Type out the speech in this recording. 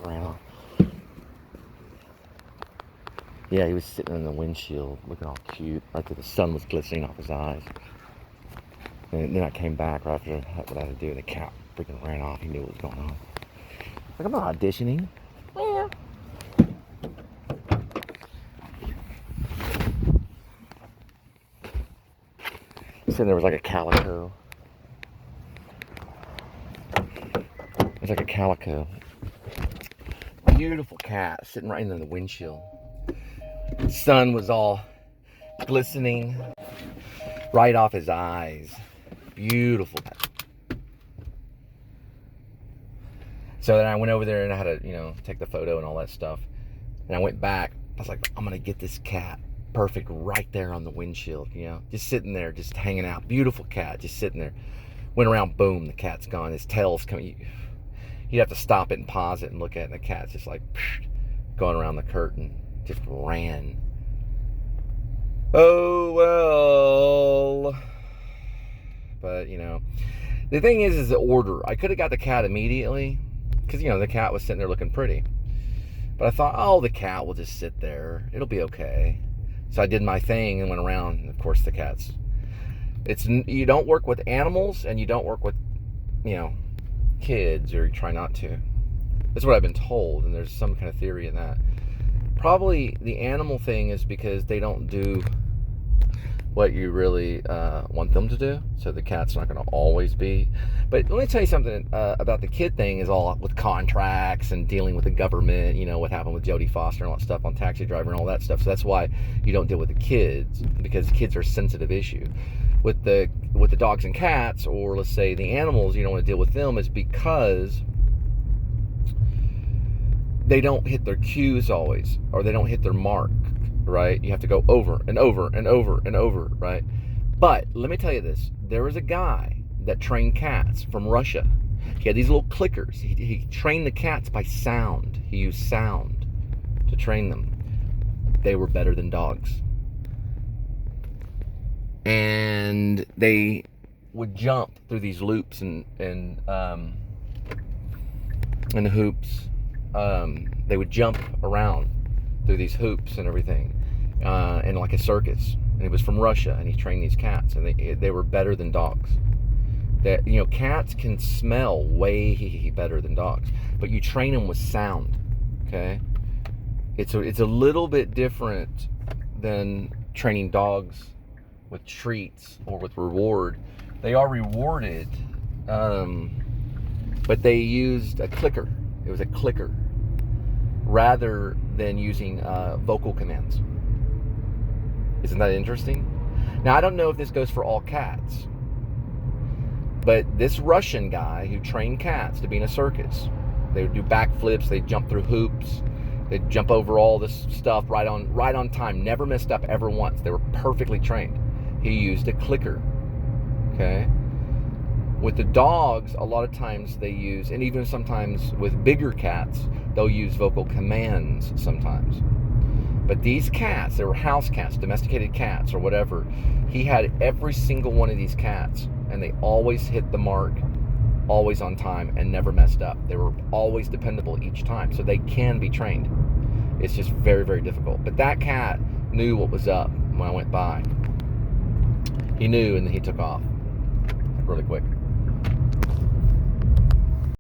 ran off. Yeah, he was sitting in the windshield looking all cute. Right there, the sun was glistening off his eyes. And then I came back right after what I had to do, and the cat freaking ran off. He knew what was going on. Like, I'm not auditioning. Yeah. So there was like a calico. There's like a calico. Beautiful cat sitting right in the windshield. The sun was all glistening right off his eyes. Beautiful cat. So then I went over there and I had to, take the photo and all that stuff. And I went back. I was like, I'm going to get this cat perfect right there on the windshield, just sitting there, just hanging out. Beautiful cat, just sitting there. Went around, boom, the cat's gone. His tail's coming. You'd have to stop it and pause it and look at it, and the cat's just like going around the curtain. Just ran. Oh, well. But, the thing is the order. I could have got the cat immediately because, the cat was sitting there looking pretty. But I thought, the cat will just sit there. It'll be okay. So I did my thing and went around. And of course, the cat's... You don't work with animals and you don't work with, kids, or you try not to. That's what I've been told, and there's some kind of theory in that. Probably the animal thing is because they don't do what you really want them to do, so the cat's not going to always be. But let me tell you something about the kid thing is all with contracts and dealing with the government, what happened with Jodie Foster and all that stuff on Taxi Driver and all that stuff. So that's why you don't deal with the kids, because kids are a sensitive issue. With the dogs and cats, or let's say the animals, you don't want to deal with them, is because they don't hit their cues always, or they don't hit their mark, right? You have to go over and over and over and over, right? But let me tell you this. There was a guy that trained cats from Russia. He had these little clickers. He trained the cats by sound. He used sound to train them. They were better than dogs. And they would jump through these loops and hoops. They would jump around through these hoops and everything, and like a circus. And he was from Russia, and he trained these cats, and they were better than dogs. That cats can smell way better than dogs, but you train them with sound. Okay, it's a little bit different than training dogs with treats or with reward. They are rewarded, but they used a clicker. It was a clicker rather than using vocal commands. Isn't that interesting? Now, I don't know if this goes for all cats, but this Russian guy who trained cats to be in a circus, they would do backflips, they'd jump through hoops, they'd jump over all this stuff right on time, never messed up ever once. They were perfectly trained. He used a clicker, okay? With the dogs, a lot of times they use, and even sometimes with bigger cats, they'll use vocal commands sometimes. But these cats, they were house cats, domesticated cats or whatever, he had every single one of these cats, and they always hit the mark, always on time, and never messed up. They were always dependable each time, so they can be trained. It's just very, very difficult. But that cat knew what was up when I went by. He knew, and he took off really quick.